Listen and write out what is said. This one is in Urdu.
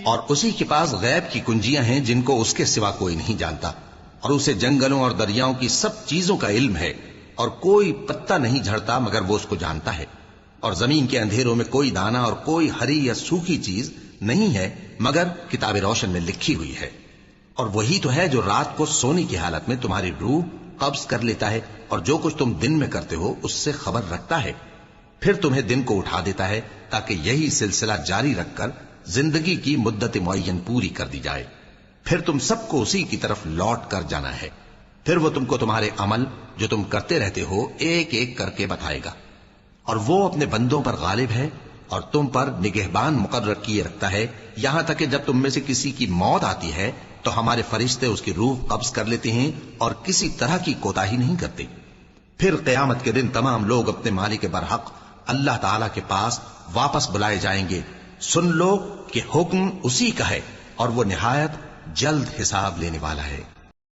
اور اسی کے پاس غیب کی کنجیاں ہیں جن کو اس کے سوا کوئی نہیں جانتا، اور اسے جنگلوں اور دریاؤں کی سب چیزوں کا علم ہے، اور کوئی پتا نہیں جھڑتا مگر وہ اس کو جانتا ہے، اور زمین کے اندھیروں میں کوئی دانہ اور کوئی ہری یا سوکھی چیز نہیں ہے مگر کتاب روشن میں لکھی ہوئی ہے۔ اور وہی تو ہے جو رات کو سونے کی حالت میں تمہاری روح قبض کر لیتا ہے، اور جو کچھ تم دن میں کرتے ہو اس سے خبر رکھتا ہے، پھر تمہیں دن کو اٹھا دیتا ہے تاکہ یہی سلسلہ جاری رکھ کر زندگی کی مدت معین پوری کر دی جائے، پھر تم سب کو اسی کی طرف لوٹ کر جانا ہے، پھر وہ تم کو تمہارے عمل جو تم کرتے رہتے ہو ایک ایک کر کے بتائے گا، اور وہ اپنے بندوں پر غالب ہے اور تم پر نگہبان مقرر کیے رکھتا ہے، یہاں تک کہ جب تم میں سے کسی کی موت آتی ہے تو ہمارے فرشتے اس کی روح قبض کر لیتے ہیں اور کسی طرح کی کوتاہی نہیں کرتے۔ پھر قیامت کے دن تمام لوگ اپنے مالک برحق اللہ تعالی کے پاس واپس بلائے جائیں گے۔ سن لو کہ حکم اسی کا ہے اور وہ نہایت جلد حساب لینے والا ہے۔